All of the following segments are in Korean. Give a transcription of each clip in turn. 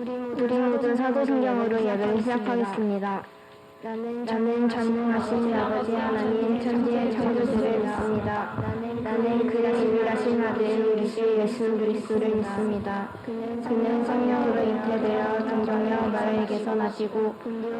우리 모두 사도성경으로 예배를 시작하겠습니다. 나는 전능하신 아버지 하나님 천지의 창조주를 믿습니다. 나는 그의 유일하신 아들 우리 주 예수 그리스도를 믿습니다. 그는 성령으로 잉태되어 동정녀 마리아에게서 나시고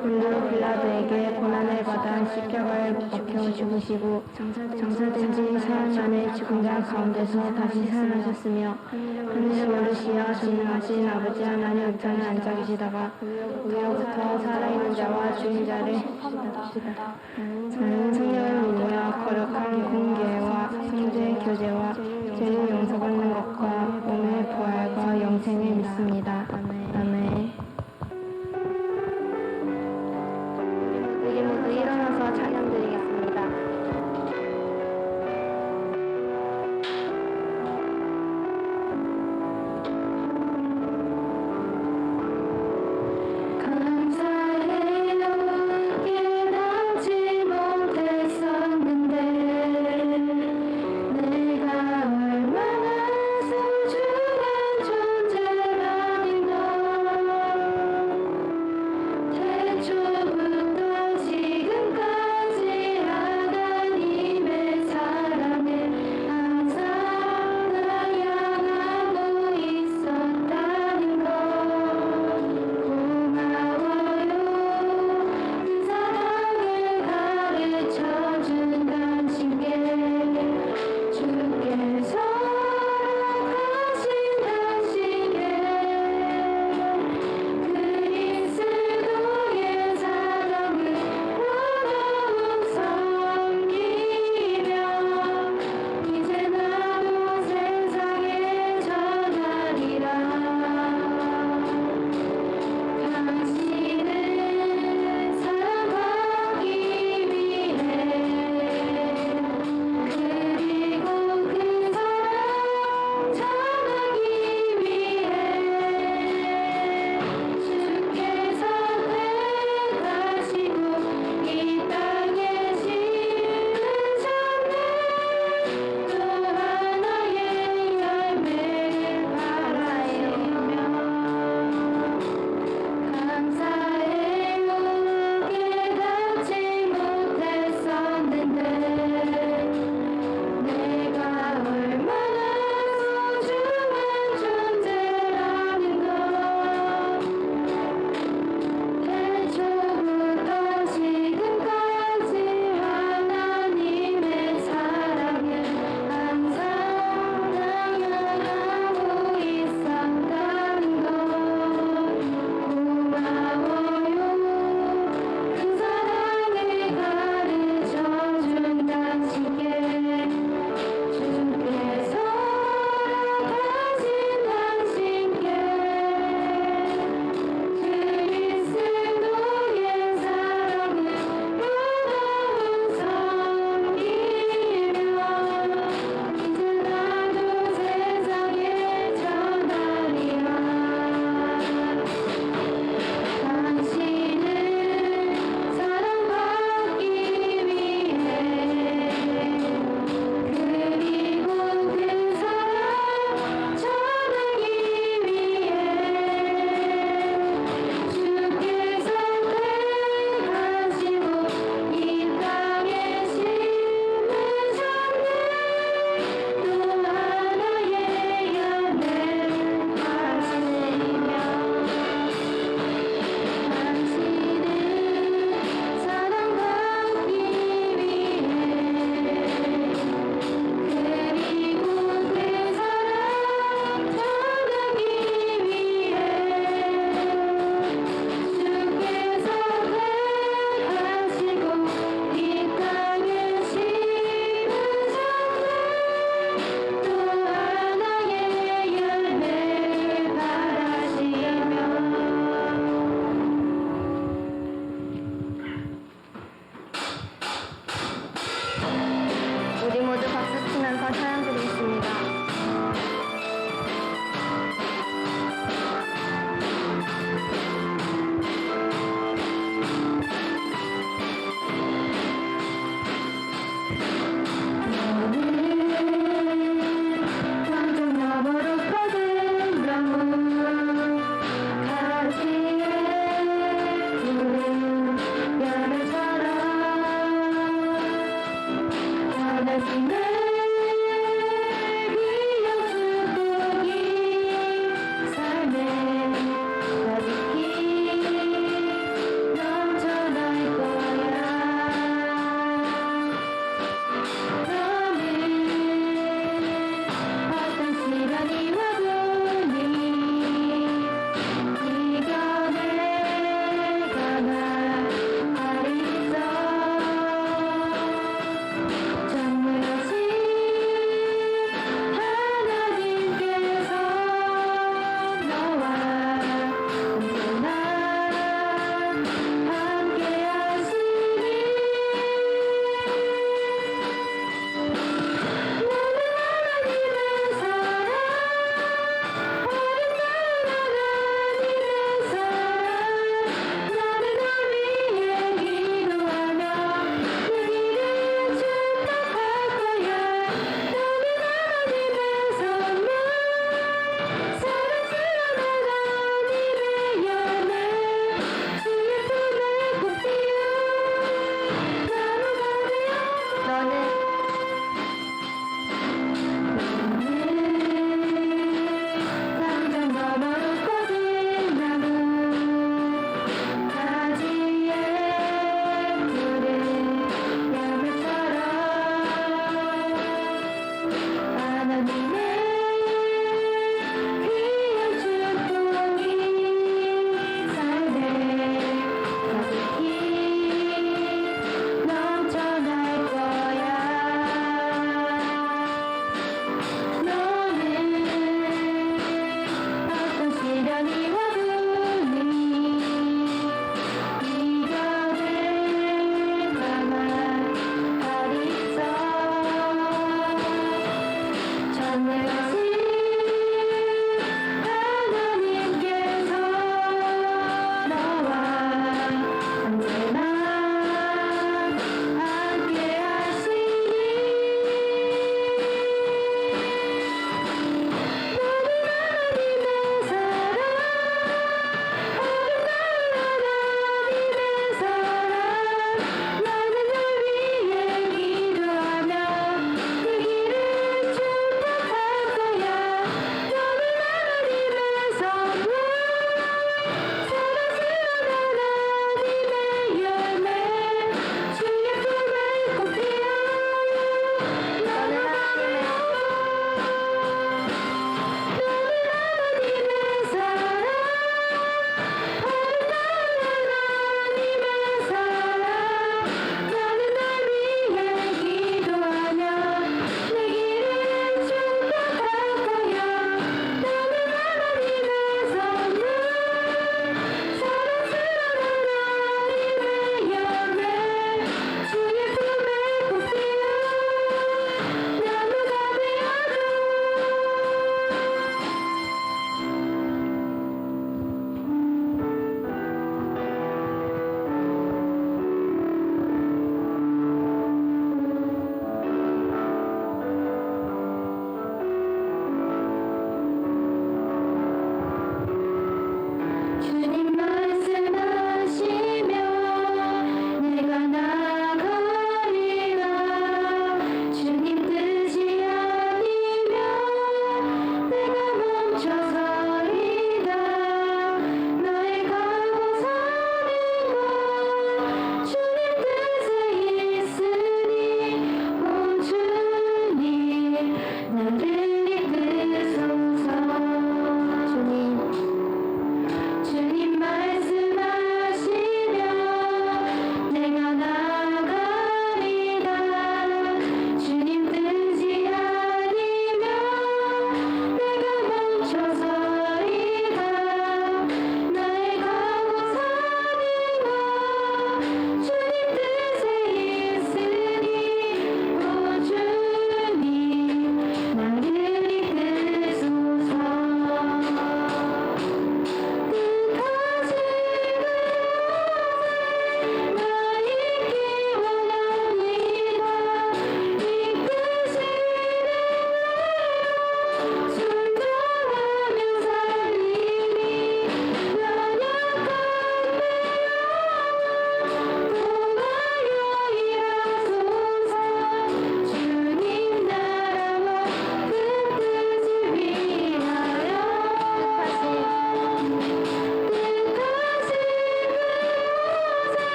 본디오 빌라도에게 고난을 받아 십자가에 못 박혀 죽으시고 장사된 지 사흘 만에 죽은 자 가운데서 다시 살아나셨으며 하늘에 오르시어 전능하신 아버지 하나님 우편에 앉아 계시다가 우여부터 살아있는 자와 죽은 자를 나는 성령을 믿으며 거룩한 공교회와 성도의 교제와 죄를 용서받는 것과 몸의 부활과 영생을 믿습니다. 아멘. 우리 모두 일어나서 찬양드리겠습니다. 내가 얼마나 소중한 존재라는 걸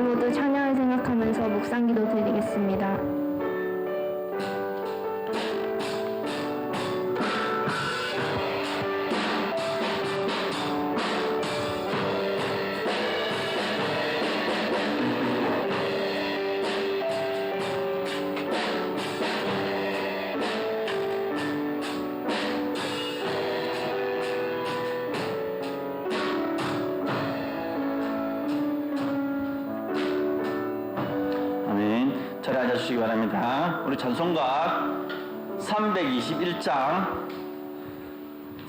모두 찬양을 생각하면서 묵상기도 드리겠습니다. 자리에 앉아주시기 바랍니다. 우리 찬송가 321장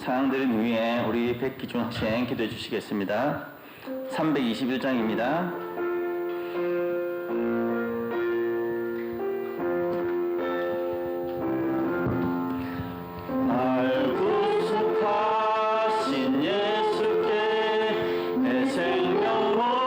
찬양 드린 후에 우리 백기준 학생 기도해 주시겠습니다. 321장입니다. 날 구속하신 예수께 내 생명 모두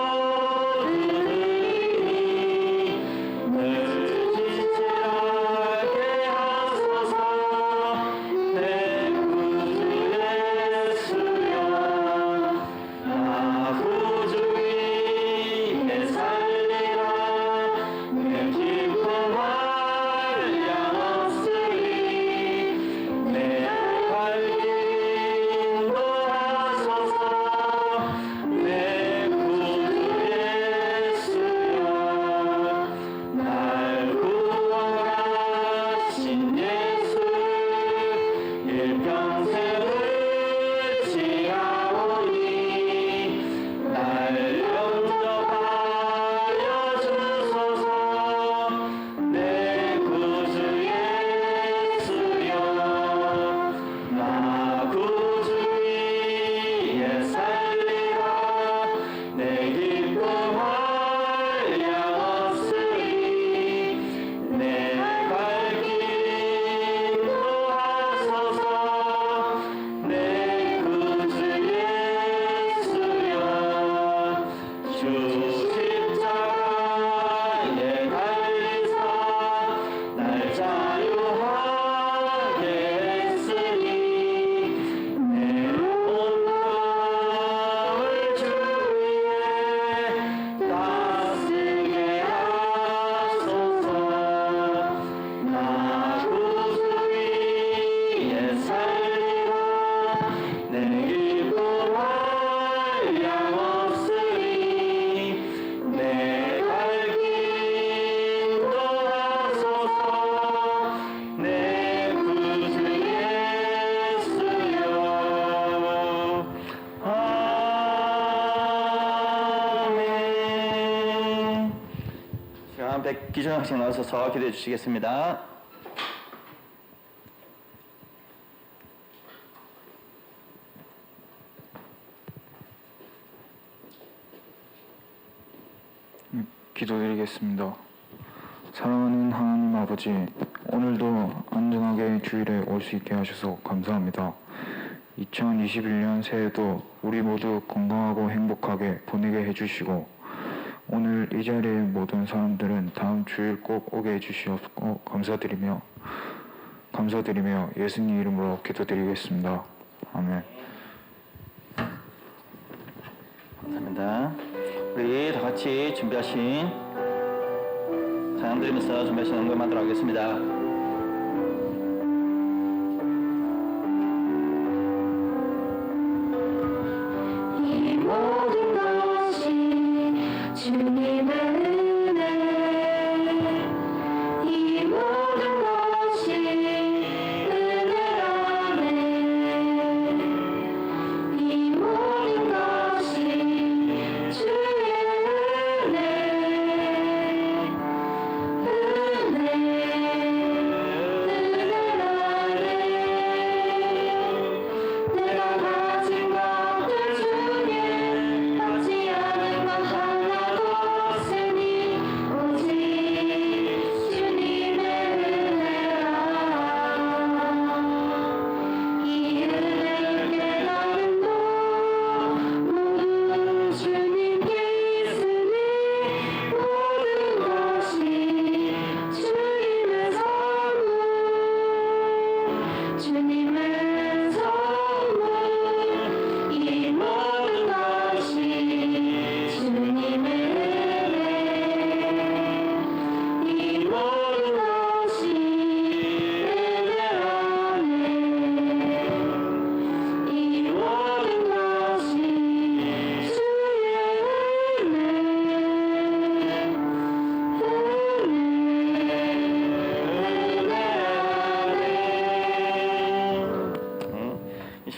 백기준 학생 나서서 기도해 주시겠습니다. 기도드리겠습니다. 사랑하는 하나님 아버지, 오늘도 안전하게 주일에 올 수 있게 하셔서 감사합니다. 2021년 새해도 우리 모두 건강하고 행복하게 보내게 해주시고, 오늘 이 자리에 모든 사람들은 다음 주일 꼭 오게 해주시옵고 감사드리며 예수님 이름으로 기도드리겠습니다. 아멘. 감사합니다. 우리 다 같이 준비하신 찬양 드리면서 준비하신 응답하도록 하겠습니다. 이 모든 것이 주님의 은혜, 이 모든 것이 은혜라네. 이 모든 것이 주의 은혜, 은혜라네. 내가 가진 것들 중에 받지 않은 것 하나도 없으니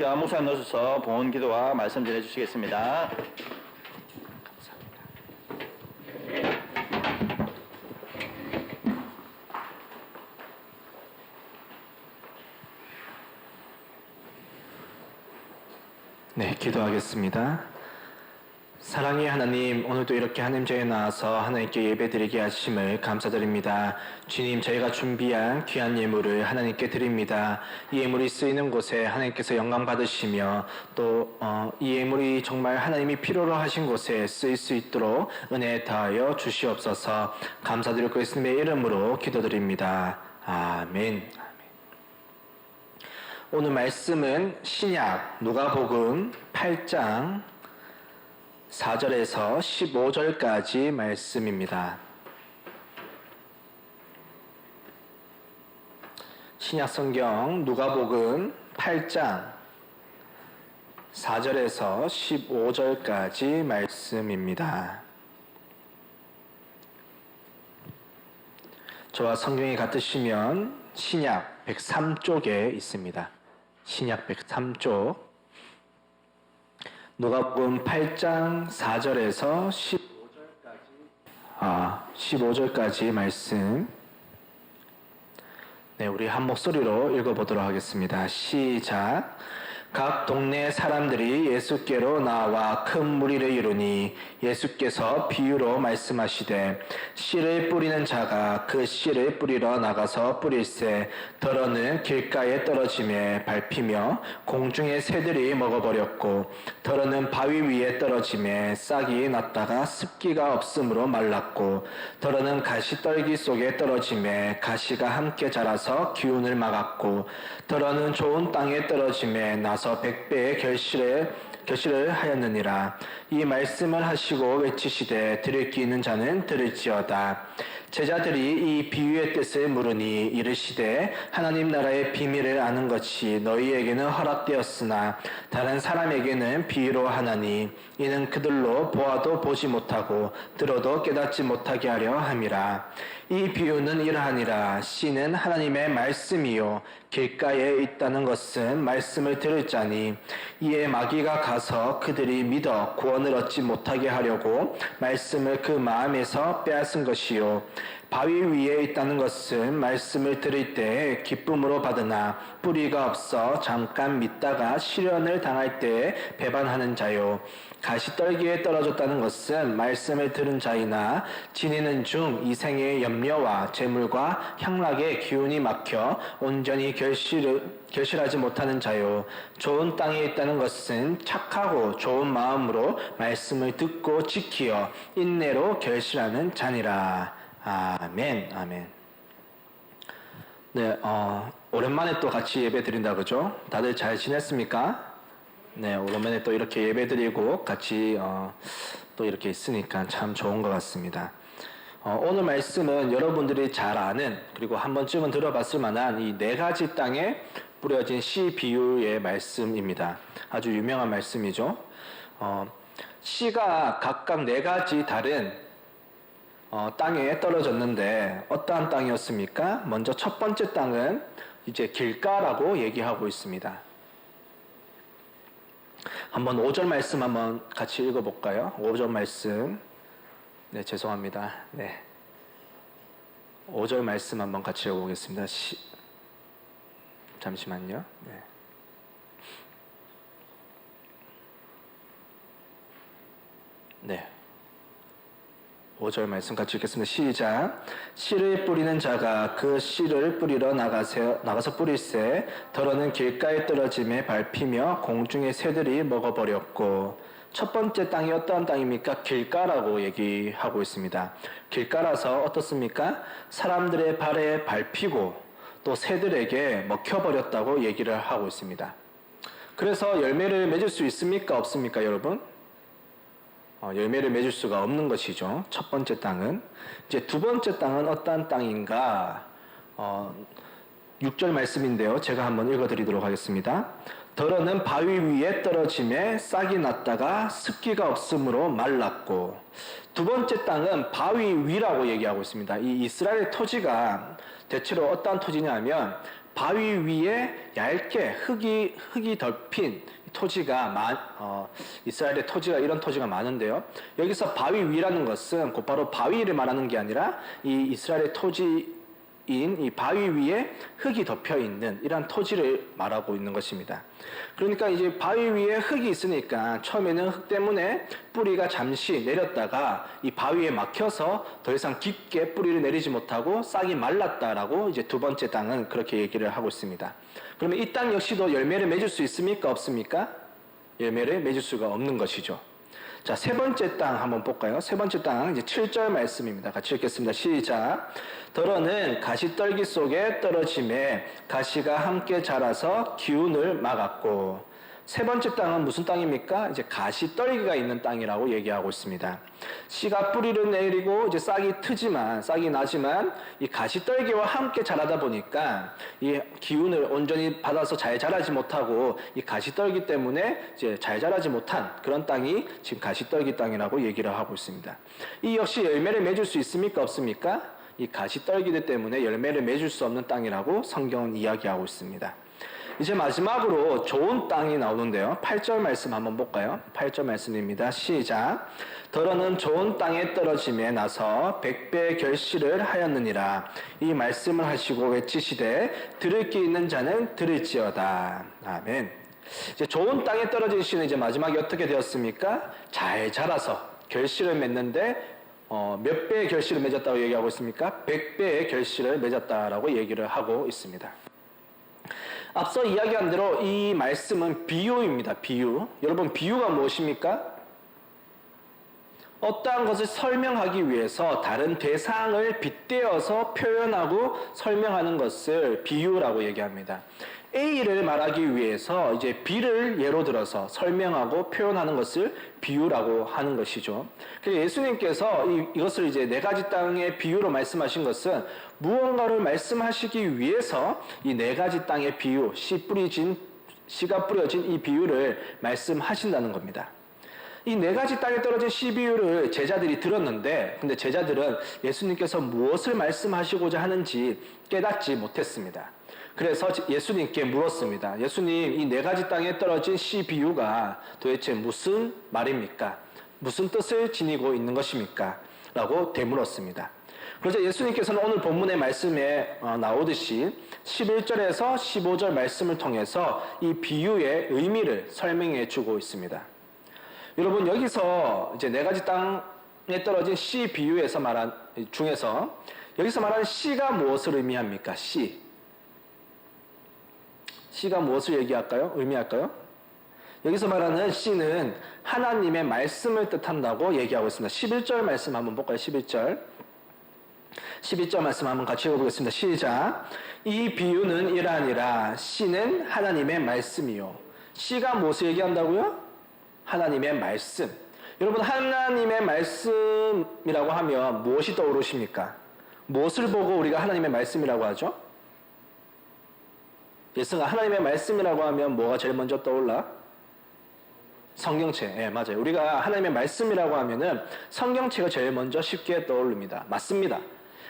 시간 목사님 넣으셔서 봉헌 기도와 말씀 전해 주시겠습니다. 네, 기도하겠습니다. 사랑의 하나님, 오늘도 이렇게 하나님 자리에 나와서 하나님께 예배드리게 하심을 감사드립니다. 주님, 저희가 준비한 귀한 예물을 하나님께 드립니다. 이 예물이 쓰이는 곳에 하나님께서 영광 받으시며 또 이 예물이 정말 하나님이 필요로 하신 곳에 쓰일 수 있도록 은혜 다하여 주시옵소서. 감사드리고 예수님의 이름으로 기도드립니다. 아멘. 오늘 말씀은 신약 누가복음 8장 4절에서 15절까지 말씀입니다. 신약 성경 누가복음 8장 4절에서 15절까지 말씀입니다. 저와 성경이 같으시면 신약 103쪽에 있습니다. 신약 103쪽 누가복음 8장 4절에서 15절까지 말씀. 네, 우리 한 목소리로 읽어보도록 하겠습니다. 시작. 각 동네 사람들이 예수께로 나와 큰 무리를 이루니 예수께서 비유로 말씀하시되 씨를 뿌리는 자가 그 씨를 뿌리러 나가서 뿌릴새 더러는 길가에 떨어짐에 밟히며 공중의 새들이 먹어버렸고 더러는 바위 위에 떨어짐에 싹이 났다가 습기가 없으므로 말랐고 더러는 가시떨기 속에 떨어짐에 가시가 함께 자라서 기운을 막았고 더러는 좋은 땅에 떨어짐에 나서 100배의 결실을 하였느니라. 이 말씀을 하시고 외치시되 들을 귀 있는 자는 들을지어다. 제자들이 이 비유의 뜻을 물으니 이르시되 하나님 나라의 비밀을 아는 것이 너희에게는 허락되었으나 다른 사람에게는 비유로 하나니 이는 그들로 보아도 보지 못하고 들어도 깨닫지 못하게 하려 함이라. 이 비유는 이러하니라. 씨는 하나님의 말씀이요 길가에 있다는 것은 말씀을 들을 자니 이에 마귀가 가서 그들이 믿어 구원을 얻지 못하게 하려고 말씀을 그 마음에서 빼앗은 것이요 바위 위에 있다는 것은 말씀을 들을 때 기쁨으로 받으나 뿌리가 없어 잠깐 믿다가 시련을 당할 때에 배반하는 자요 가시떨기에 떨어졌다는 것은 말씀을 들은 자이나 지니는 중 이생의 염려와 재물과 향락의 기운이 막혀 온전히 결실하지 못하는 자요 좋은 땅에 있다는 것은 착하고 좋은 마음으로 말씀을 듣고 지키어 인내로 결실하는 자니라. 아멘. 아멘. 네, 오랜만에 또 같이 예배 드린다 그죠? 다들 잘 지냈습니까? 네, 오랜만에 또 이렇게 예배 드리고 같이 또 이렇게 있으니까 참 좋은 것 같습니다. 오늘 말씀은 여러분들이 잘 아는 그리고 한 번쯤은 들어봤을 만한 이 4가지 땅에 뿌려진 씨 비유의 말씀입니다. 아주 유명한 말씀이죠. 씨가 각각 4가지 다른 땅에 떨어졌는데 어떠한 땅이었습니까? 먼저 첫 번째 땅은 이제 길가라고 얘기하고 있습니다. 한번 5절 말씀 한번 같이 읽어볼까요? 5절 말씀. 네, 죄송합니다. 네. 5절 말씀 한번 같이 읽어보겠습니다. 잠시만요. 네. 네. 5절 말씀 같이 읽겠습니다. 시작. 씨를 뿌리는 자가 그 씨를 뿌리러 나가서 뿌릴새 더러는 길가에 떨어짐에 밟히며 공중의 새들이 먹어버렸고 첫 번째 땅이 어떠한 땅입니까? 길가라고 얘기하고 있습니다. 길가라서 어떻습니까? 사람들의 발에 밟히고 또 새들에게 먹혀버렸다고 얘기를 하고 있습니다. 그래서 열매를 맺을 수 있습니까? 없습니까, 여러분? 열매를 맺을 수가 없는 것이죠. 첫 번째 땅은. 이제 두 번째 땅은 어떠한 땅인가? 6절 말씀인데요. 제가 한번 읽어드리도록 하겠습니다. 더러는 바위 위에 떨어짐에 싹이 났다가 습기가 없으므로 말랐고 두 번째 땅은 바위 위라고 얘기하고 있습니다. 이 이스라엘 토지가 대체로 어떠한 토지냐면 바위 위에 얇게 흙이 덮인 토지가 이스라엘의 토지가 이런 토지가 많은데요. 여기서 바위 위라는 것은 곧바로 바위를 말하는 게 아니라 이 이스라엘의 토지인 이 바위 위에 흙이 덮여 있는 이러한 토지를 말하고 있는 것입니다. 그러니까 이제 바위 위에 흙이 있으니까 처음에는 흙 때문에 뿌리가 잠시 내렸다가 이 바위에 막혀서 더 이상 깊게 뿌리를 내리지 못하고 싹이 말랐다라고 이제 두 번째 땅은 그렇게 얘기를 하고 있습니다. 그러면 이 땅 역시도 열매를 맺을 수 있습니까? 없습니까? 열매를 맺을 수가 없는 것이죠. 자, 세 번째 땅 한번 볼까요? 세 번째 땅 이제 7절 말씀입니다. 같이 읽겠습니다. 시작. 더러는 가시떨기 속에 떨어짐에 가시가 함께 자라서 기운을 막았고. 세 번째 땅은 무슨 땅입니까? 이제 가시떨기가 있는 땅이라고 얘기하고 있습니다. 씨가 뿌리를 내리고 이제 싹이 나지만 이 가시떨기와 함께 자라다 보니까 이 기운을 온전히 받아서 잘 자라지 못하고 이 가시떨기 때문에 이제 잘 자라지 못한 그런 땅이 지금 가시떨기 땅이라고 얘기를 하고 있습니다. 이 역시 열매를 맺을 수 있습니까? 없습니까? 이 가시떨기들 때문에 열매를 맺을 수 없는 땅이라고 성경은 이야기하고 있습니다. 이제 마지막으로 좋은 땅이 나오는데요. 8절 말씀 한번 볼까요? 8절 말씀입니다. 시작. 더러는 좋은 땅에 떨어짐에 나서 100배의 결실을 하였느니라. 이 말씀을 하시고 외치시되 들을 귀 있는 자는 들을지어다. 아멘. 이제 좋은 땅에 떨어진 씨는 이제 마지막에 어떻게 되었습니까? 잘 자라서 결실을 맺는데 몇 배의 결실을 맺었다고 얘기하고 있습니까? 100배의 결실을 맺었다라고 얘기를 하고 있습니다. 앞서 이야기한 대로 이 말씀은 비유입니다. 비유. 여러분, 비유가 무엇입니까? 어떠한 것을 설명하기 위해서 다른 대상을 빗대어서 표현하고 설명하는 것을 비유라고 얘기합니다. A를 말하기 위해서 이제 B를 예로 들어서 설명하고 표현하는 것을 비유라고 하는 것이죠. 그래서 예수님께서 이것을 이제 네 가지 땅의 비유로 말씀하신 것은 무언가를 말씀하시기 위해서 이 네 가지 땅의 비유, 씨가 뿌려진 이 비유를 말씀하신다는 겁니다. 이 네 가지 땅에 떨어진 씨 비유를 제자들이 들었는데, 근데 제자들은 예수님께서 무엇을 말씀하시고자 하는지 깨닫지 못했습니다. 그래서 예수님께 물었습니다. 예수님, 이 네 가지 땅에 떨어진 씨 비유가 도대체 무슨 말입니까? 무슨 뜻을 지니고 있는 것입니까? 라고 되물었습니다. 그래서 예수님께서는 오늘 본문의 말씀에 나오듯이 11절에서 15절 말씀을 통해서 이 비유의 의미를 설명해 주고 있습니다. 여러분, 여기서 이제 네 가지 땅에 떨어진 씨 비유에서 중에서 여기서 말하는 씨가 무엇을 의미합니까? 씨가 무엇을 의미할까요? 여기서 말하는 씨는 하나님의 말씀을 뜻한다고 얘기하고 있습니다. 11절 말씀 한번 볼까요? 11절 말씀 한번 같이 읽어보겠습니다. 시작. 이 비유는 이러하니라. 씨는 하나님의 말씀이요. 씨가 무엇을 얘기한다고요? 하나님의 말씀. 여러분, 하나님의 말씀이라고 하면 무엇이 떠오르십니까? 무엇을 보고 우리가 하나님의 말씀이라고 하죠? 예승아, 하나님의 말씀이라고 하면 뭐가 제일 먼저 떠올라? 성경책. 예, 맞아요. 우리가 하나님의 말씀이라고 하면은 성경책가 제일 먼저 쉽게 떠오릅니다. 맞습니다.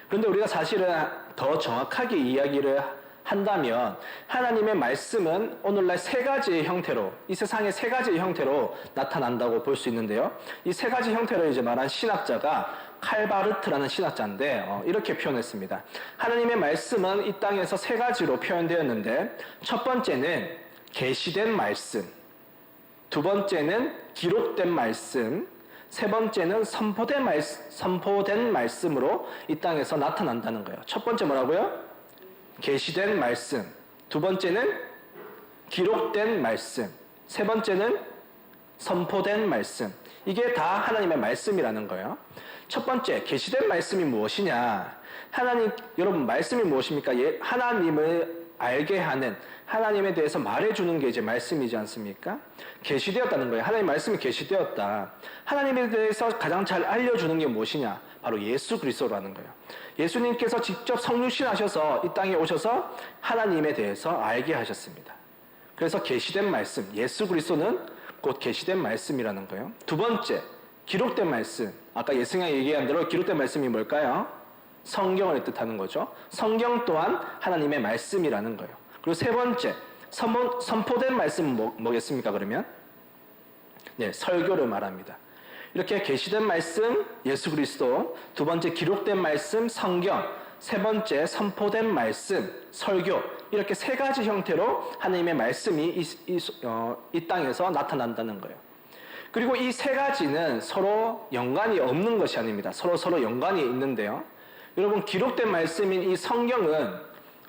그런데 우리가 사실은 더 정확하게 이야기를 한다면 하나님의 말씀은 오늘날 세 가지의 형태로, 이 세상의 세 가지의 형태로 나타난다고 볼 수 있는데요. 이 세 가지 형태를 이제 말한 신학자가 칼바르트라는 신학자인데 이렇게 표현했습니다. 하나님의 말씀은 이 땅에서 세 가지로 표현되었는데, 첫 번째는 계시된 말씀, 두 번째는 기록된 말씀, 세 번째는 선포된 말씀으로 이 땅에서 나타난다는 거예요. 첫 번째 뭐라고요? 계시된 말씀, 두 번째는 기록된 말씀, 세 번째는 선포된 말씀. 이게 다 하나님의 말씀이라는 거예요. 첫 번째, 계시된 말씀이 무엇이냐? 여러분, 말씀이 무엇입니까? 하나님을 알게 하는, 하나님에 대해서 말해주는 게 이제 말씀이지 않습니까? 계시되었다는 거예요. 하나님 말씀이 계시되었다. 하나님에 대해서 가장 잘 알려주는 게 무엇이냐? 바로 예수 그리스도라는 거예요. 예수님께서 직접 성육신하셔서 이 땅에 오셔서 하나님에 대해서 알게 하셨습니다. 그래서 계시된 말씀, 예수 그리스도는 곧 계시된 말씀이라는 거예요. 두 번째, 기록된 말씀. 아까 예승이 얘기한 대로 기록된 말씀이 뭘까요? 성경을 뜻하는 거죠. 성경 또한 하나님의 말씀이라는 거예요. 그리고 세 번째, 선포된 말씀은 뭐겠습니까, 그러면? 네, 설교를 말합니다. 이렇게 계시된 말씀, 예수 그리스도, 두 번째 기록된 말씀, 성경, 세 번째 선포된 말씀, 설교, 이렇게 세 가지 형태로 하나님의 말씀이 이 땅에서 나타난다는 거예요. 그리고 이 세 가지는 서로 연관이 없는 것이 아닙니다. 서로 연관이 있는데요. 여러분, 기록된 말씀인 이 성경은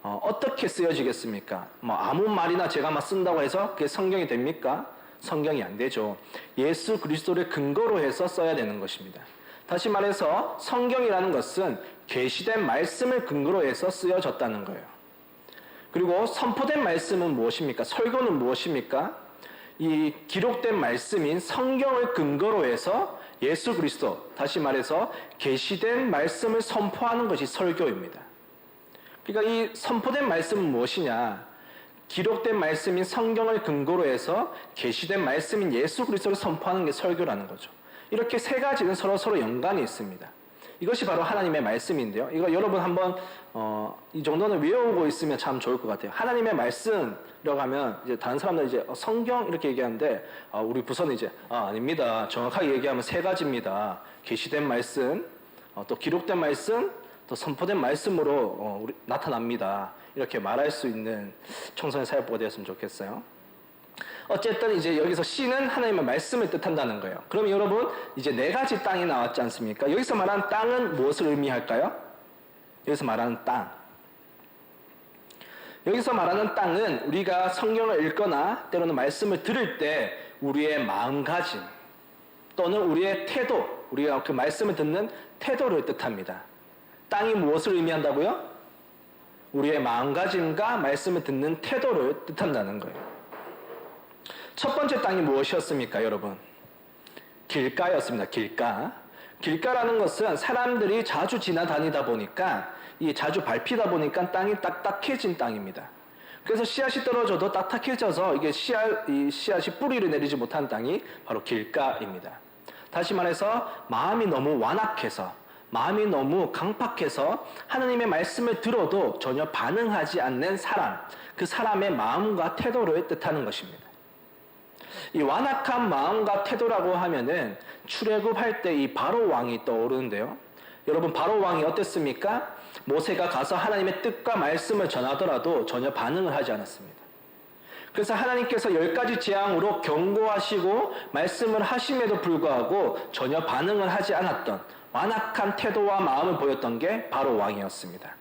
어떻게 쓰여지겠습니까? 뭐 아무 말이나 제가 막 쓴다고 해서 그게 성경이 됩니까? 성경이 안 되죠. 예수 그리스도를 근거로 해서 써야 되는 것입니다. 다시 말해서 성경이라는 것은 계시된 말씀을 근거로 해서 쓰여졌다는 거예요. 그리고 선포된 말씀은 무엇입니까? 설교는 무엇입니까? 이 기록된 말씀인 성경을 근거로 해서 예수 그리스도, 다시 말해서 계시된 말씀을 선포하는 것이 설교입니다. 그러니까 이 선포된 말씀은 무엇이냐? 기록된 말씀인 성경을 근거로 해서 계시된 말씀인 예수 그리스도를 선포하는 게 설교라는 거죠. 이렇게 세 가지는 서로 연관이 있습니다. 이것이 바로 하나님의 말씀인데요. 이거 여러분 한번 이 정도는 외우고 있으면 참 좋을 것 같아요. 하나님의 말씀이라고 하면 이제 다른 사람들 이제 성경 이렇게 얘기하는데 우리 부서는 이제 아닙니다. 정확하게 얘기하면 세 가지입니다. 계시된 말씀, 또 기록된 말씀, 또 선포된 말씀으로 나타납니다. 이렇게 말할 수 있는 청소년 사역부가 되었으면 좋겠어요. 어쨌든 이제 여기서 씨는 하나님의 말씀을 뜻한다는 거예요. 그럼 여러분 이제 네 가지 땅이 나왔지 않습니까? 여기서 말하는 땅은 무엇을 의미할까요? 여기서 말하는 땅. 여기서 말하는 땅은 우리가 성경을 읽거나 때로는 말씀을 들을 때 우리의 마음가짐 또는 우리의 태도, 우리가 그 말씀을 듣는 태도를 뜻합니다. 땅이 무엇을 의미한다고요? 우리의 마음가짐과 말씀을 듣는 태도를 뜻한다는 거예요. 첫 번째 땅이 무엇이었습니까, 여러분? 길가였습니다. 길가. 길가라는 것은 사람들이 자주 지나다니다 보니까, 자주 밟히다 보니까 땅이 딱딱해진 땅입니다. 그래서 씨앗이 떨어져도 딱딱해져서 이게 씨앗이 뿌리를 내리지 못한 땅이 바로 길가입니다. 다시 말해서 마음이 너무 완악해서, 마음이 너무 강팍해서 하나님의 말씀을 들어도 전혀 반응하지 않는 사람, 그 사람의 마음과 태도를 뜻하는 것입니다. 이 완악한 마음과 태도라고 하면은 출애굽할 때 이 바로 왕이 떠오르는데요. 여러분, 바로 왕이 어땠습니까? 모세가 가서 하나님의 뜻과 말씀을 전하더라도 전혀 반응을 하지 않았습니다. 그래서 하나님께서 10가지 재앙으로 경고하시고 말씀을 하심에도 불구하고 전혀 반응을 하지 않았던 완악한 태도와 마음을 보였던 게 바로 왕이었습니다.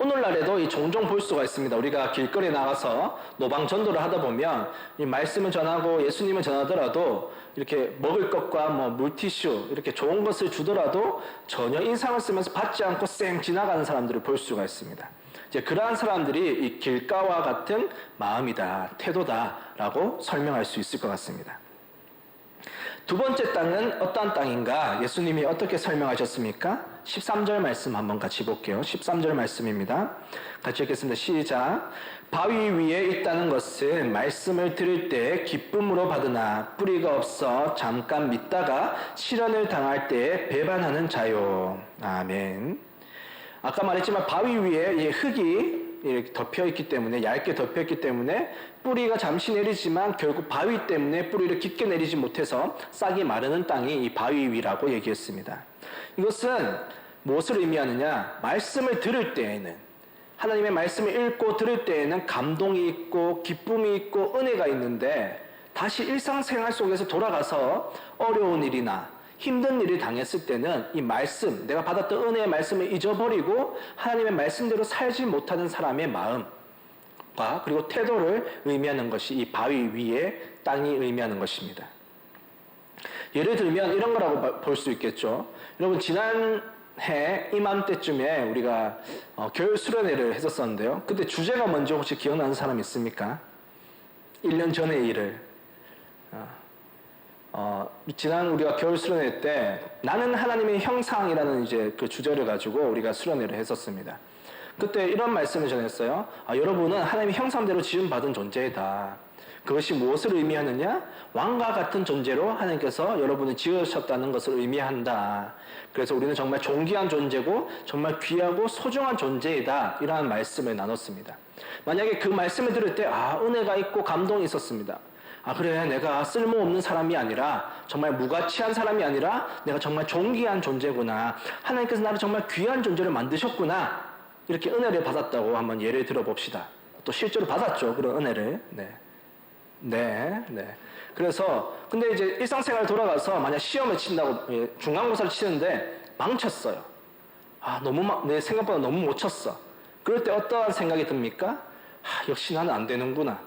오늘날에도 종종 볼 수가 있습니다. 우리가 길거리에 나가서 노방 전도를 하다 보면 이 말씀을 전하고 예수님을 전하더라도 이렇게 먹을 것과 물티슈 이렇게 좋은 것을 주더라도 전혀 인상을 쓰면서 받지 않고 쌩 지나가는 사람들을 볼 수가 있습니다. 이제 그러한 사람들이 이 길가와 같은 마음이다, 태도다라고 설명할 수 있을 것 같습니다. 두 번째 땅은 어떠한 땅인가? 예수님이 어떻게 설명하셨습니까? 13절 말씀 한번 같이 볼게요. 13절 말씀입니다. 같이 읽겠습니다. 시작. 바위 위에 있다는 것은 말씀을 들을 때 기쁨으로 받으나 뿌리가 없어 잠깐 믿다가 시련을 당할 때 배반하는 자요. 아멘. 아까 말했지만 바위 위에 흙이 이렇게 덮여있기 때문에, 얇게 덮여있기 때문에 뿌리가 잠시 내리지만 결국 바위 때문에 뿌리를 깊게 내리지 못해서 싹이 마르는 땅이 이 바위 위라고 얘기했습니다. 이것은 무엇을 의미하느냐? 말씀을 들을 때에는, 하나님의 말씀을 읽고 들을 때에는 감동이 있고 기쁨이 있고 은혜가 있는데 다시 일상생활 속에서 돌아가서 어려운 일이나 힘든 일을 당했을 때는 이 말씀, 내가 받았던 은혜의 말씀을 잊어버리고 하나님의 말씀대로 살지 못하는 사람의 마음과 그리고 태도를 의미하는 것이 이 바위 위에 땅이 의미하는 것입니다. 예를 들면 이런 거라고 볼 수 있겠죠. 여러분, 지난해 이맘때쯤에 우리가 겨울 수련회를 했었었는데요. 그때 주제가 뭔지 혹시 기억나는 사람 있습니까? 1년 전의 일을. 지난 우리가 겨울 수련회 때 나는 하나님의 형상이라는 그 주제를 가지고 우리가 수련회를 했었습니다. 그때 이런 말씀을 전했어요. 여러분은 하나님의 형상대로 지음받은 존재이다. 그것이 무엇을 의미하느냐? 왕과 같은 존재로 하나님께서 여러분을 지으셨다는 것을 의미한다. 그래서 우리는 정말 존귀한 존재고 정말 귀하고 소중한 존재이다. 이러한 말씀을 나눴습니다. 만약에 그 말씀을 들을 때 은혜가 있고 감동이 있었습니다. 그래, 내가 쓸모없는 사람이 아니라 정말 무가치한 사람이 아니라 내가 정말 존귀한 존재구나. 하나님께서 나를 정말 귀한 존재를 만드셨구나. 이렇게 은혜를 받았다고 한번 예를 들어봅시다. 또 실제로 받았죠, 그런 은혜를. 네. 그래서 근데 이제 일상생활 돌아가서 만약 시험을 친다고 중간고사를 치는데 망쳤어요. 내 생각보다 너무 못 쳤어. 그럴 때 어떠한 생각이 듭니까? 역시 나는 안 되는구나.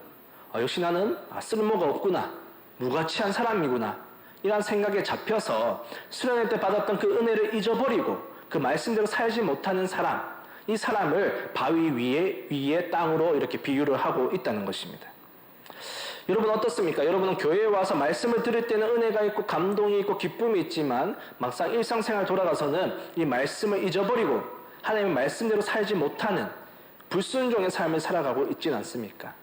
역시 나는 쓸모가 없구나. 무가치한 사람이구나. 이런 생각에 잡혀서 수련회 때 받았던 그 은혜를 잊어버리고 그 말씀대로 살지 못하는 사람, 이 사람을 바위 위에 땅으로 이렇게 비유를 하고 있다는 것입니다. 여러분 어떻습니까? 여러분은 교회에 와서 말씀을 들을 때는 은혜가 있고 감동이 있고 기쁨이 있지만 막상 일상생활 돌아가서는 이 말씀을 잊어버리고 하나님의 말씀대로 살지 못하는 불순종의 삶을 살아가고 있지는 않습니까?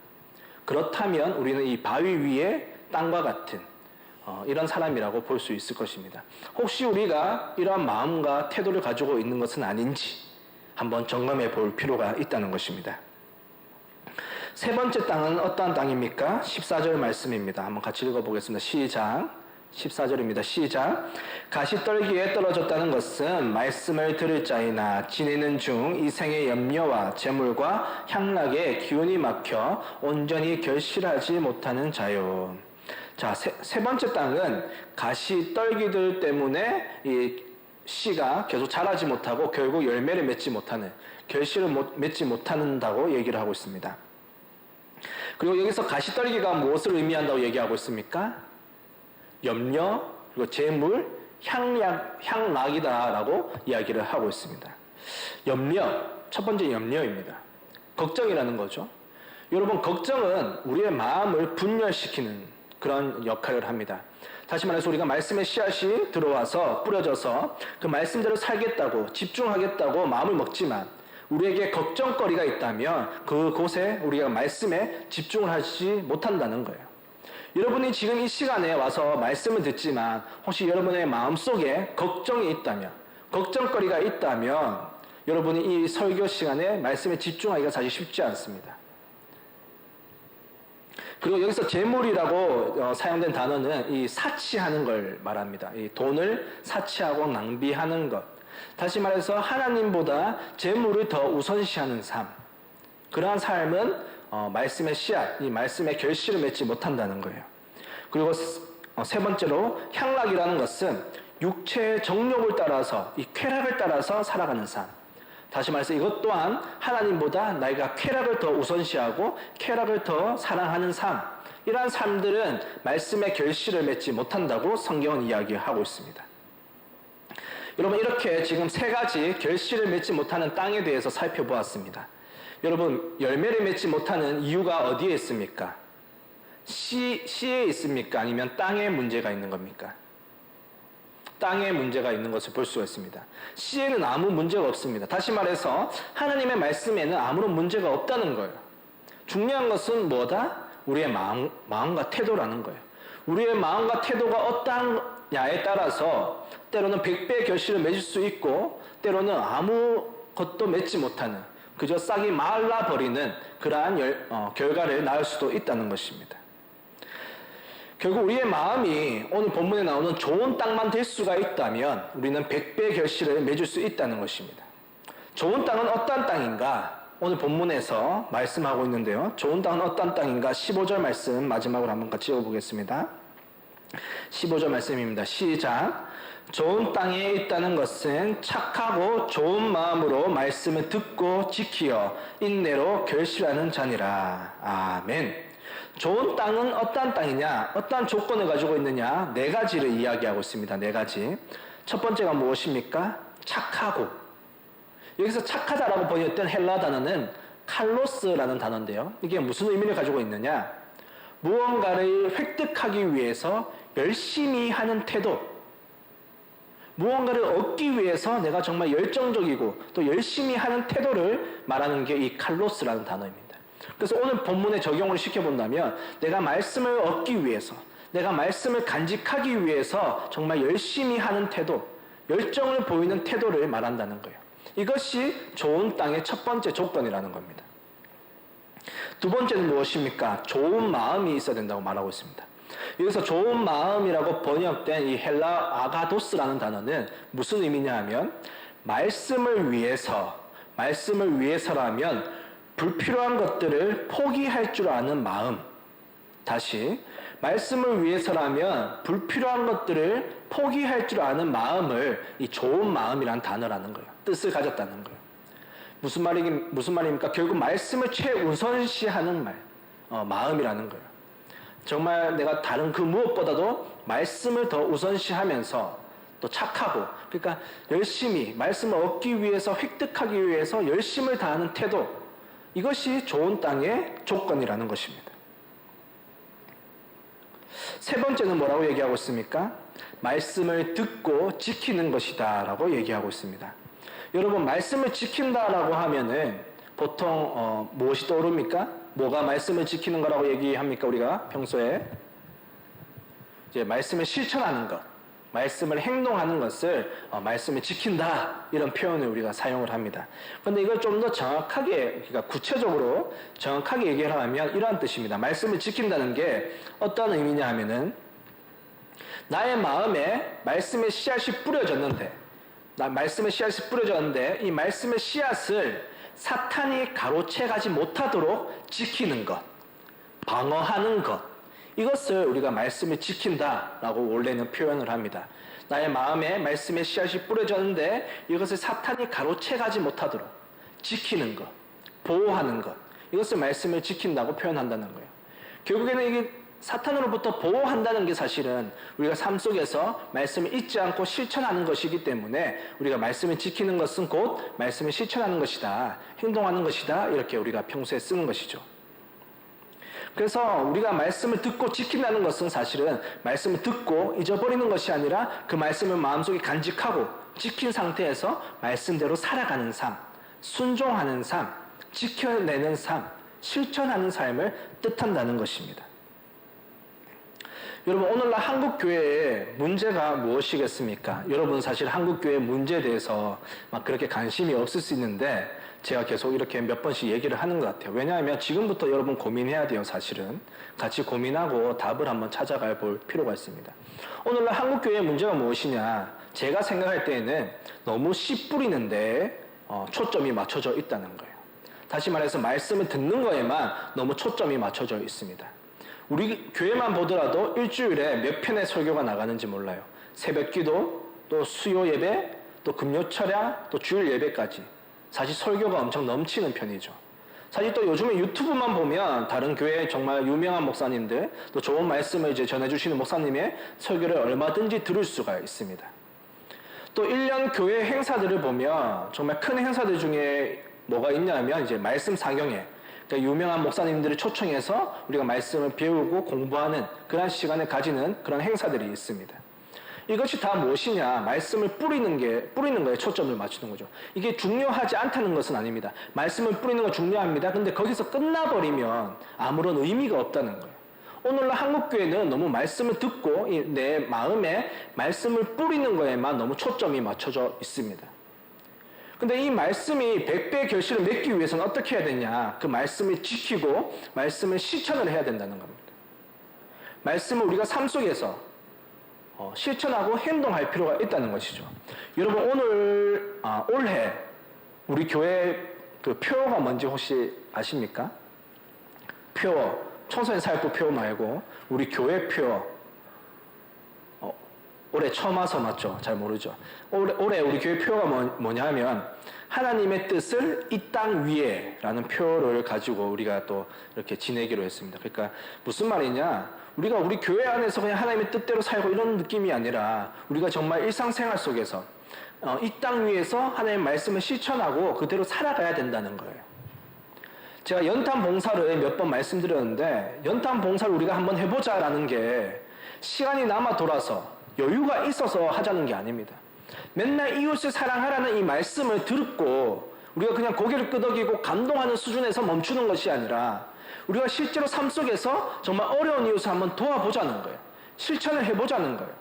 그렇다면 우리는 이 바위 위에 땅과 같은 이런 사람이라고 볼 수 있을 것입니다. 혹시 우리가 이러한 마음과 태도를 가지고 있는 것은 아닌지 한번 점검해 볼 필요가 있다는 것입니다. 세 번째 땅은 어떠한 땅입니까? 14절 말씀입니다. 한번 같이 읽어보겠습니다. 시작. 14절입니다. 시작. 가시떨기에 떨어졌다는 것은 말씀을 들을 자이나 지내는 중 이 생의 염려와 재물과 향락에 기운이 막혀 온전히 결실하지 못하는 자요. 자, 세 번째 땅은 가시떨기들 때문에 이 씨가 계속 자라지 못하고 결국 열매를 맺지 못하는, 결실을 맺지 못한다고 얘기를 하고 있습니다. 그리고 여기서 가시떨기가 무엇을 의미한다고 얘기하고 있습니까? 염려, 그리고 재물, 향락이다라고 이야기를 하고 있습니다. 염려, 첫 번째 염려입니다. 걱정이라는 거죠. 여러분, 걱정은 우리의 마음을 분열시키는 그런 역할을 합니다. 다시 말해서 우리가 말씀의 씨앗이 들어와서 뿌려져서 그 말씀대로 살겠다고 집중하겠다고 마음을 먹지만 우리에게 걱정거리가 있다면 그곳에 우리가 말씀에 집중을 하지 못한다는 거예요. 여러분이 지금 이 시간에 와서 말씀을 듣지만 혹시 여러분의 마음속에 걱정이 있다면, 걱정거리가 있다면 여러분이 이 설교 시간에 말씀에 집중하기가 사실 쉽지 않습니다. 그리고 여기서 재물이라고 사용된 단어는 이 사치하는 걸 말합니다. 이 돈을 사치하고 낭비하는 것. 다시 말해서 하나님보다 재물을 더 우선시하는 삶. 그러한 삶은 말씀의 씨앗, 이 말씀의 결실을 맺지 못한다는 거예요. 그리고 세 번째로 향락이라는 것은 육체의 정욕을 따라서, 이 쾌락을 따라서 살아가는 삶. 다시 말해서 이것 또한 하나님보다 내가 쾌락을 더 우선시하고 쾌락을 더 사랑하는 삶. 이러한 삶들은 말씀의 결실을 맺지 못한다고 성경은 이야기하고 있습니다. 여러분, 이렇게 지금 세 가지 결실을 맺지 못하는 땅에 대해서 살펴보았습니다. 여러분, 열매를 맺지 못하는 이유가 어디에 있습니까? 씨에 있습니까? 아니면 땅에 문제가 있는 겁니까? 땅에 문제가 있는 것을 볼 수가 있습니다. 씨에는 아무 문제가 없습니다. 다시 말해서 하나님의 말씀에는 아무런 문제가 없다는 거예요. 중요한 것은 뭐다? 우리의 마음과 태도라는 거예요. 우리의 마음과 태도가 어떠냐에 따라서 때로는 100배의 결실을 맺을 수 있고 때로는 아무것도 맺지 못하는, 그저 싹이 말라버리는 그러한 결과를 낳을 수도 있다는 것입니다. 결국 우리의 마음이 오늘 본문에 나오는 좋은 땅만 될 수가 있다면 우리는 100배의 결실을 맺을 수 있다는 것입니다. 좋은 땅은 어떤 땅인가? 오늘 본문에서 말씀하고 있는데요. 좋은 땅은 어떤 땅인가? 15절 말씀 마지막으로 한번 같이 읽어보겠습니다. 15절 말씀입니다. 시작. 좋은 땅에 있다는 것은 착하고 좋은 마음으로 말씀을 듣고 지키어 인내로 결실하는 자니라. 아멘. 좋은 땅은 어떠한 땅이냐? 어떠한 조건을 가지고 있느냐? 네 가지를 이야기하고 있습니다. 네 가지. 첫 번째가 무엇입니까? 착하고. 여기서 착하다라고 번역된 헬라 단어는 칼로스라는 단어인데요. 이게 무슨 의미를 가지고 있느냐? 무언가를 획득하기 위해서 열심히 하는 태도. 무언가를 얻기 위해서 내가 정말 열정적이고 또 열심히 하는 태도를 말하는 게 이 칼로스라는 단어입니다. 그래서 오늘 본문에 적용을 시켜본다면 내가 말씀을 얻기 위해서, 내가 말씀을 간직하기 위해서 정말 열심히 하는 태도, 열정을 보이는 태도를 말한다는 거예요. 이것이 좋은 땅의 첫 번째 조건이라는 겁니다. 두 번째는 무엇입니까? 좋은 마음이 있어야 된다고 말하고 있습니다. 여기서 좋은 마음이라고 번역된 이 헬라 아가도스라는 단어는 무슨 의미냐 하면 말씀을 위해서라면 불필요한 것들을 포기할 줄 아는 마음. 다시 말씀을 위해서라면 불필요한 것들을 포기할 줄 아는 마음을 이 좋은 마음이라는 단어라는 거예요. 뜻을 가졌다는 거예요. 무슨 말입니까? 결국 말씀을 최우선시하는 마음이라는 거예요. 정말 내가 다른 그 무엇보다도 말씀을 더 우선시하면서 또 착하고, 그러니까 열심히 말씀을 얻기 위해서, 획득하기 위해서 열심을 다하는 태도, 이것이 좋은 땅의 조건이라는 것입니다. 세 번째는 뭐라고 얘기하고 있습니까? 말씀을 듣고 지키는 것이다 라고 얘기하고 있습니다. 여러분, 말씀을 지킨다라고 하면은 보통 무엇이 떠오릅니까? 뭐가 말씀을 지키는 거라고 얘기합니까? 우리가 평소에 이제 말씀을 실천하는 것, 말씀을 행동하는 것을 말씀을 지킨다, 이런 표현을 우리가 사용을 합니다. 그런데 이걸 좀 더 정확하게, 그러니까 구체적으로 정확하게 얘기를 하면 이러한 뜻입니다. 말씀을 지킨다는 게 어떤 의미냐 하면은 나의 마음에 말씀의 씨앗이 뿌려졌는데 이 말씀의 씨앗을 사탄이 가로채 가지 못하도록 지키는 것, 방어하는 것, 이것을 우리가 말씀을 지킨다라고 원래는 표현을 합니다. 나의 마음에 말씀의 씨앗이 뿌려졌는데 이것을 사탄이 가로채 가지 못하도록 지키는 것, 보호하는 것, 이것을 말씀을 지킨다고 표현한다는 거예요. 결국에는 이게 사탄으로부터 보호한다는 게 사실은 우리가 삶 속에서 말씀을 잊지 않고 실천하는 것이기 때문에 우리가 말씀을 지키는 것은 곧 말씀을 실천하는 것이다, 행동하는 것이다, 이렇게 우리가 평소에 쓰는 것이죠. 그래서 우리가 말씀을 듣고 지킨다는 것은 사실은 말씀을 듣고 잊어버리는 것이 아니라 그 말씀을 마음속에 간직하고 지킨 상태에서 말씀대로 살아가는 삶, 순종하는 삶, 지켜내는 삶, 실천하는 삶을 뜻한다는 것입니다. 여러분, 오늘날 한국교회의 문제가 무엇이겠습니까? 여러분, 사실 한국교회의 문제에 대해서 막 그렇게 관심이 없을 수 있는데 제가 계속 이렇게 몇 번씩 얘기를 하는 것 같아요. 왜냐하면 지금부터 여러분 고민해야 돼요. 사실은 같이 고민하고 답을 한번 찾아가 볼 필요가 있습니다. 오늘날 한국교회의 문제가 무엇이냐? 제가 생각할 때에는 너무 씨 뿌리는데 초점이 맞춰져 있다는 거예요. 다시 말해서 말씀을 듣는 거에만 너무 초점이 맞춰져 있습니다. 우리 교회만 보더라도 일주일에 몇 편의 설교가 나가는지 몰라요. 새벽기도, 또 수요 예배, 또 금요 철야, 또 주일 예배까지. 사실 설교가 엄청 넘치는 편이죠. 사실 또 요즘에 유튜브만 보면 다른 교회 정말 유명한 목사님들, 또 좋은 말씀을 이제 전해주시는 목사님의 설교를 얼마든지 들을 수가 있습니다. 또 1년 교회 행사들을 보면 정말 큰 행사들 중에 뭐가 있냐면 이제 말씀 상영회, 그러니까 유명한 목사님들을 초청해서 우리가 말씀을 배우고 공부하는 그런 시간을 가지는 그런 행사들이 있습니다. 이것이 다 무엇이냐? 말씀을 뿌리는 거에 초점을 맞추는 거죠. 이게 중요하지 않다는 것은 아닙니다. 말씀을 뿌리는 거 중요합니다. 근데 거기서 끝나버리면 아무런 의미가 없다는 거예요. 오늘날 한국교회는 너무 말씀을 듣고 내 마음에 말씀을 뿌리는 거에만 너무 초점이 맞춰져 있습니다. 근데 이 말씀이 100배의 결실을 맺기 위해서는 어떻게 해야 되냐? 그 말씀을 지키고 말씀을 실천을 해야 된다는 겁니다. 말씀을 우리가 삶 속에서 실천하고 행동할 필요가 있다는 것이죠. 여러분, 올해 우리 교회 그 표어가 뭔지 혹시 아십니까? 표어, 청소년 사역부 표어 말고 우리 교회 표어. 올해 처음 와서 맞죠? 잘 모르죠. 올해 우리 교회 표어가 뭐냐면 하나님의 뜻을 이 땅 위에 라는 표어를 가지고 우리가 또 이렇게 지내기로 했습니다. 그러니까 무슨 말이냐? 우리가 우리 교회 안에서 그냥 하나님의 뜻대로 살고 이런 느낌이 아니라 우리가 정말 일상생활 속에서 이 땅 위에서 하나님의 말씀을 실천하고 그대로 살아가야 된다는 거예요. 제가 연탄 봉사를 몇 번 말씀드렸는데 연탄 봉사를 우리가 한번 해보자라는 게 시간이 남아 돌아서 여유가 있어서 하자는 게 아닙니다. 맨날 이웃을 사랑하라는 이 말씀을 듣고 우리가 그냥 고개를 끄덕이고 감동하는 수준에서 멈추는 것이 아니라 우리가 실제로 삶 속에서 정말 어려운 이웃을 한번 도와보자는 거예요. 실천을 해보자는 거예요.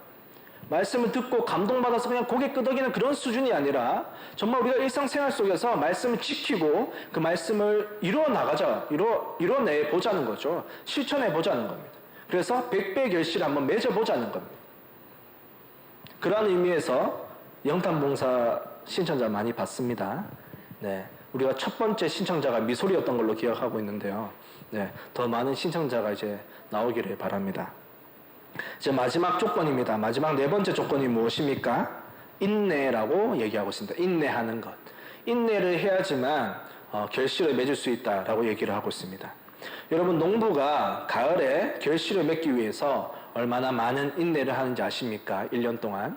말씀을 듣고 감동받아서 그냥 고개 끄덕이는 그런 수준이 아니라 정말 우리가 일상생활 속에서 말씀을 지키고 그 말씀을 이뤄내 보자는 거죠. 실천해 보자는 겁니다. 그래서 100배의 결실을 한번 맺어보자는 겁니다. 그러한 의미에서 영탄봉사 신청자 많이 받습니다. 네, 우리가 첫 번째 신청자가 미소리였던 걸로 기억하고 있는데요. 네, 더 많은 신청자가 이제 나오기를 바랍니다. 이제 마지막 조건입니다. 마지막 네 번째 조건이 무엇입니까? 인내라고 얘기하고 있습니다. 인내하는 것. 인내를 해야지만 결실을 맺을 수 있다라고 얘기를 하고 있습니다. 여러분, 농부가 가을에 결실을 맺기 위해서 얼마나 많은 인내를 하는지 아십니까? 1년 동안.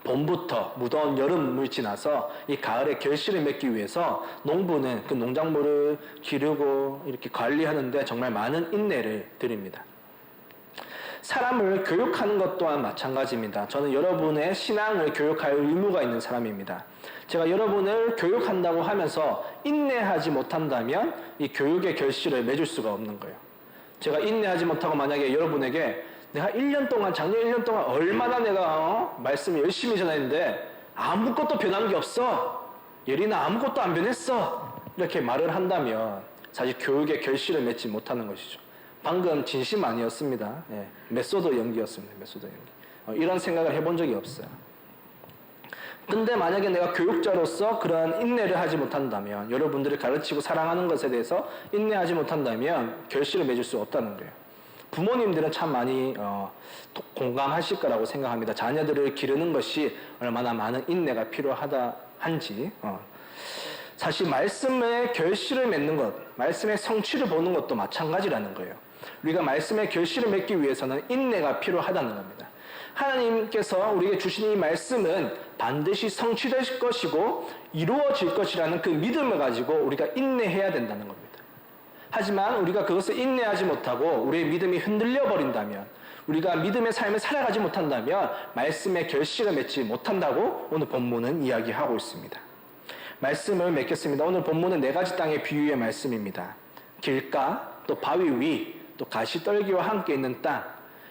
봄부터 무더운 여름을 지나서 이 가을에 결실을 맺기 위해서 농부는 그 농작물을 기르고 이렇게 관리하는데 정말 많은 인내를 드립니다. 사람을 교육하는 것 또한 마찬가지입니다. 저는 여러분의 신앙을 교육할 의무가 있는 사람입니다. 제가 여러분을 교육한다고 하면서 인내하지 못한다면 이 교육의 결실을 맺을 수가 없는 거예요. 제가 인내하지 못하고 만약에 여러분에게 내가 1년 동안, 작년 1년 동안 얼마나 내가 말씀을 열심히 전했는데 아무것도 변한 게 없어. 예린아 아무것도 안 변했어. 이렇게 말을 한다면 사실 교육의 결실을 맺지 못하는 것이죠. 방금 진심 아니었습니다. 예, 메소드 연기였습니다. 메소드 연기. 이런 생각을 해본 적이 없어요. 근데 만약에 내가 교육자로서 그러한 인내를 하지 못한다면, 여러분들을 가르치고 사랑하는 것에 대해서 인내하지 못한다면 결실을 맺을 수 없다는 거예요. 부모님들은 참 많이 공감하실 거라고 생각합니다. 자녀들을 기르는 것이 얼마나 많은 인내가 필요한지. 사실 말씀의 결실을 맺는 것, 말씀의 성취를 보는 것도 마찬가지라는 거예요. 우리가 말씀의 결실을 맺기 위해서는 인내가 필요하다는 겁니다. 하나님께서 우리에게 주신 이 말씀은 반드시 성취될 것이고 이루어질 것이라는 그 믿음을 가지고 우리가 인내해야 된다는 겁니다. 하지만 우리가 그것을 인내하지 못하고 우리의 믿음이 흔들려 버린다면, 우리가 믿음의 삶을 살아가지 못한다면 말씀의 결실을 맺지 못한다고 오늘 본문은 이야기하고 있습니다. 말씀을 맺겠습니다. 오늘 본문은 네 가지 땅의 비유의 말씀입니다. 길가, 또 바위 위, 또 가시떨기와 함께 있는 땅.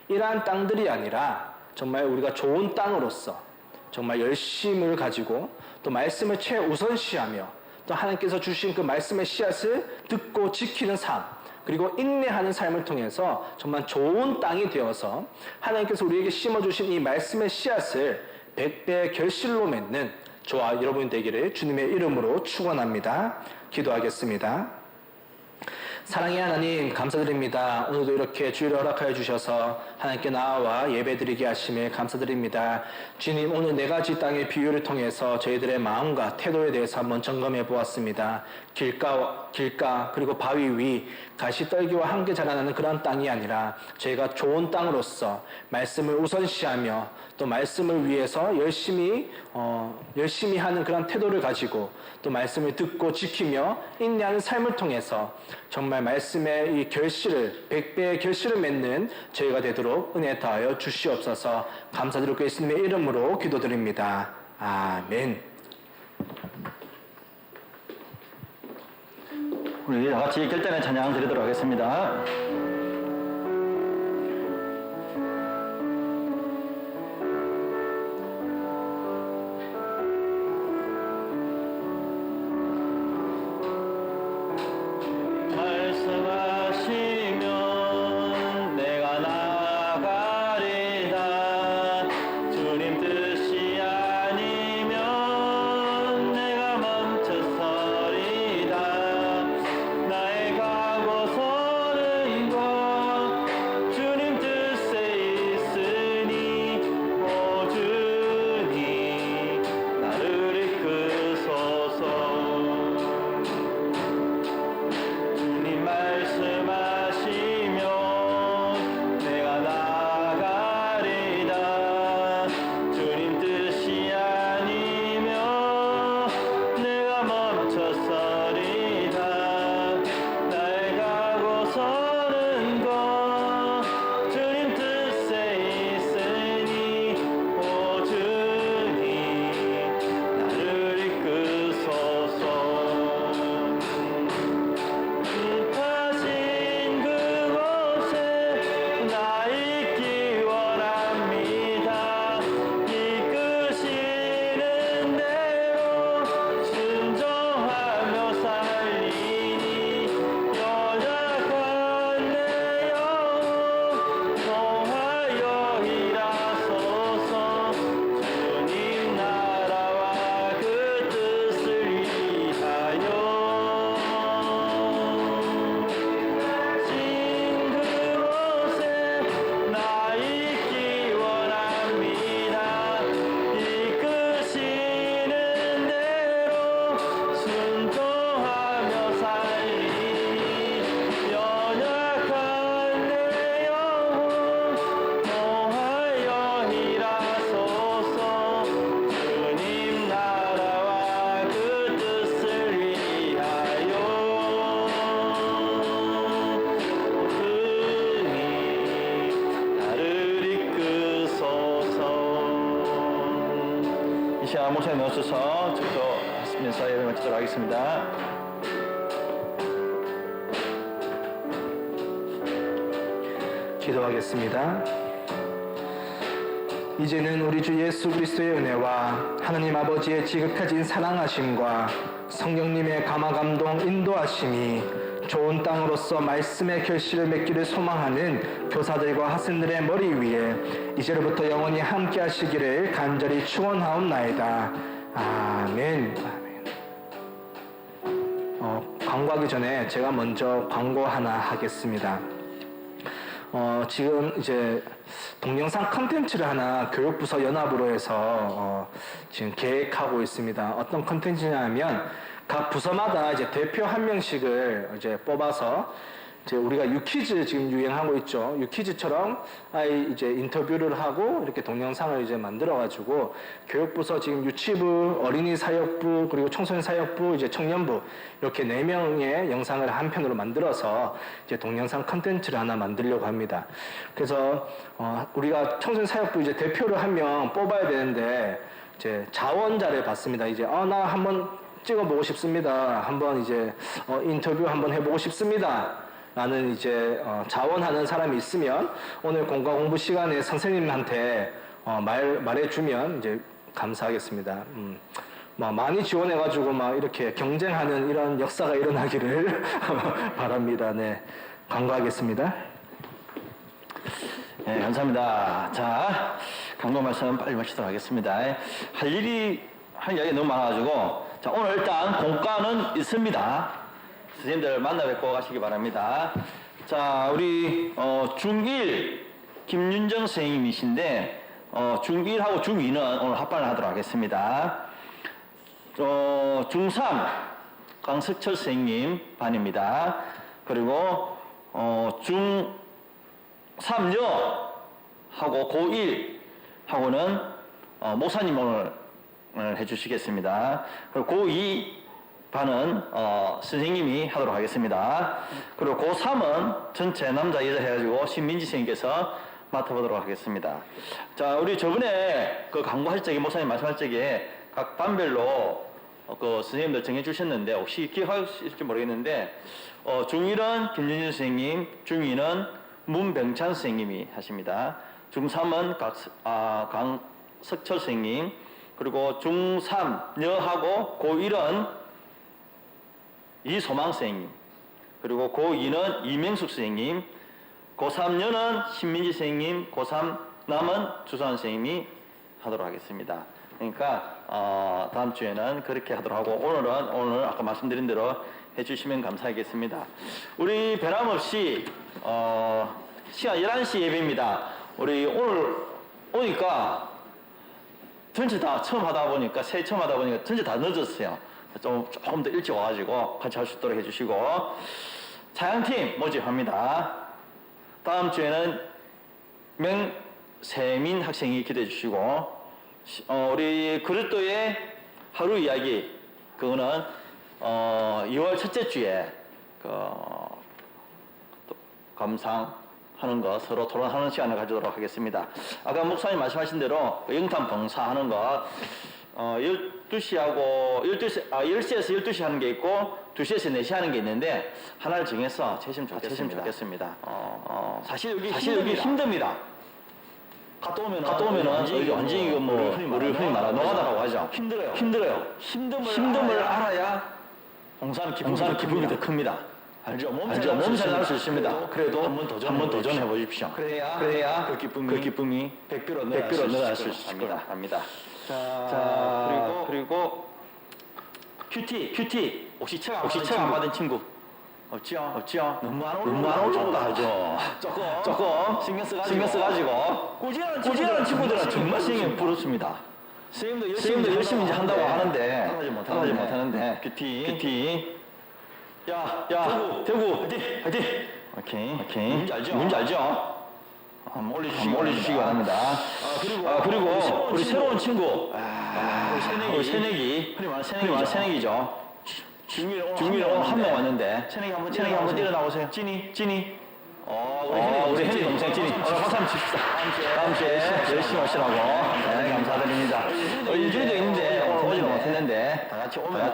이러한 땅들이 아니라 정말 우리가 좋은 땅으로서 정말 열심을 가지고 또 말씀을 최우선시하며 또 하나님께서 주신 그 말씀의 씨앗을 듣고 지키는 삶, 그리고 인내하는 삶을 통해서 정말 좋은 땅이 되어서 하나님께서 우리에게 심어주신 이 말씀의 씨앗을 100배의 결실로 맺는 저와 여러분이 되기를 주님의 이름으로 축원합니다. 기도하겠습니다. 사랑의 하나님, 감사드립니다. 오늘도 이렇게 주일을 허락하여 주셔서 하나님께 나와 예배드리게 하심에 감사드립니다. 주님, 오늘 네 가지 땅의 비유를 통해서 저희들의 마음과 태도에 대해서 한번 점검해 보았습니다. 길가 그리고 바위 위 가시떨기와 함께 자라나는 그런 땅이 아니라 저희가 좋은 땅으로서 말씀을 우선시하며 또 말씀을 위해서 열심히 하는 그런 태도를 가지고 또 말씀을 듣고 지키며 인내하는 삶을 통해서 정말 말씀의 이 결실을 100배의 결실을 맺는 저희가 되도록 은혜 다하여 주시옵소서. 감사드리고 예수님의 이름으로 기도드립니다. 아멘. 우리 다 같이 결단의 찬양 드리도록 하겠습니다. 말씀하시면 내가 나가리다. 주님 뜻이 아니면 내가 멈춰서리다. 나의 각오서는 이곳 목사님 나오셔서 기도하시면서 예배 마치도록 하겠습니다. 기도하겠습니다. 이제는 우리 주 예수 그리스도의 은혜와 하나님 아버지의 지극하신 사랑하심과 성령님의 감화 감동 인도하심이 좋은 땅으로서 말씀의 결실을 맺기를 소망하는 교사들과 학생들의 머리 위에 이제로부터 영원히 함께 하시기를 간절히 축원하옵나이다. 아멘. 광고하기 전에 제가 먼저 광고 하나 하겠습니다. 지금 이제 동영상 컨텐츠를 하나 교육부서 연합으로 해서 지금 계획하고 있습니다. 어떤 컨텐츠냐면 각 부서마다 이제 대표 한 명씩을 이제 뽑아서 이제 우리가 유퀴즈 지금 유행하고 있죠. 유퀴즈처럼 아이 이제 인터뷰를 하고 이렇게 동영상을 이제 만들어가지고 교육부서 지금 유치부, 어린이 사역부, 그리고 청소년 사역부, 이제 청년부 이렇게 4명의 영상을 한 편으로 만들어서 이제 동영상 컨텐츠를 하나 만들려고 합니다. 그래서 우리가 청소년 사역부 이제 대표를 한 명 뽑아야 되는데 이제 자원자를 받습니다. 이제 나 한번 찍어보고 싶습니다. 한번 이제 인터뷰 한번 해보고 싶습니다. 라는 이제 자원하는 사람이 있으면 오늘 공과 공부 시간에 선생님한테 말해주면 이제 감사하겠습니다. 많이 지원해가지고 막 이렇게 경쟁하는 이런 역사가 일어나기를 바랍니다. 네, 광고하겠습니다. 네, 감사합니다. 자, 광고 말씀 빨리 마치도록 하겠습니다. 할 이야기 너무 많아가지고, 자, 오늘 일단 공과는 있습니다. 선생님들 만나 뵙고 가시기 바랍니다. 자, 우리 중1 김윤정 선생님이신데 중1하고 중2는 오늘 합반을 하도록 하겠습니다. 중3 강석철 선생님 반입니다. 그리고 중3 여하고 고1 하고는 목사님 오늘 해주시겠습니다. 그리고 고2 반은 선생님이 하도록 하겠습니다. 그리고 고3은 전체 남자 여자 해가지고 신민지 선생님께서 맡아보도록 하겠습니다. 자, 우리 저번에 그 강구할 적에 목사님 말씀할 적에 각 반별로 그 선생님들 정해주셨는데 혹시 기억하실지 모르겠는데 중1은 김윤준 선생님, 중2는 문병찬 선생님이 하십니다. 중3은 강석철 선생님, 그리고 중3 여하고 고1은 이소망 선생님, 그리고 고2는 이명숙 선생님, 고3여는 신민지 선생님, 고3 남은 주소환 선생님이 하도록 하겠습니다. 그러니까 다음 주에는 그렇게 하도록 하고 오늘 아까 말씀드린 대로 해주시면 감사하겠습니다. 우리 변함없이 시간 11시 예배입니다. 우리 오늘 오니까 전체 다 처음 하다 보니까 전체 다 늦었어요. 조금 더 일찍 와가지고 같이 할 수 있도록 해주시고, 차양팀 모집합니다. 다음 주에는 명세민 학생이 기대해 주시고, 우리 그리스도의 하루 이야기, 그거는 2월 첫째 주에 감상하는 거, 서로 토론하는 시간을 가지도록 하겠습니다. 아까 목사님 말씀하신 대로 영탄 봉사하는 거 10시에서 12시 하는 게 있고 2시에서 4시 하는 게 있는데 하나를 정해서 채시면 좋겠습니다. 사실 여기 힘듭니다. 갔다 오면은 여기 완전히 이거 우리 흔히 말하는 노가다라고 하죠. 힘들어요. 힘듦을 알아야 봉사는 기쁨이 더 큽니다. 알죠? 몸살 날 수 있습니다. 그래도 한번 도전해 보십시오. 그래야 그 기쁨이 100배로 늘어날 수 있을 겁니다. 자, 그리고 큐티 혹시 책 안 받은 친구 없지요? 너무 안 올라온다 하죠. 조금 신경 써가지고 꾸준한 친구들은 정말 신경 부럽습니다. 선생님도 열심히 이제 한다고 하는데 따라하지 못하는데 큐티 야 대구 화이팅 오케이 뭔지 알죠? 한번 올려주시기 바랍니다. 그리고 우리 새로운 친구 우리 새내기 흔히 말하는 새내기죠. 중일에 오늘 한 명 왔는데 새내기 한번 일어나보세요. 찐이 우리 혜리 동생 찐이 박수 한번 칩시다. 다음 주에 열심히 하시라고 감사드립니다. 일주일도 있는데 했는데 다 같이 오면은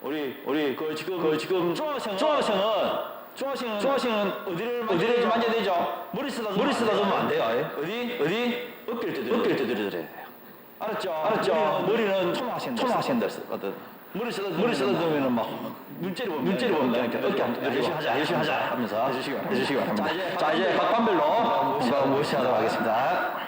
우리 그 지금 중학생은 어디를 만져야 되죠? 머리 쓰다듬으면 안 돼요. 어디? 어깨를 두드려야 돼요. 알았죠? 머리는 초등학생들 쓰거든. 머리 쓰다듬으면은 막 눈째를 보면 이렇게 어깨 한번 열심히 하자 하면서 해주시기 바랍니다. 자, 이제 각 반별로 무시하도록 하겠습니다.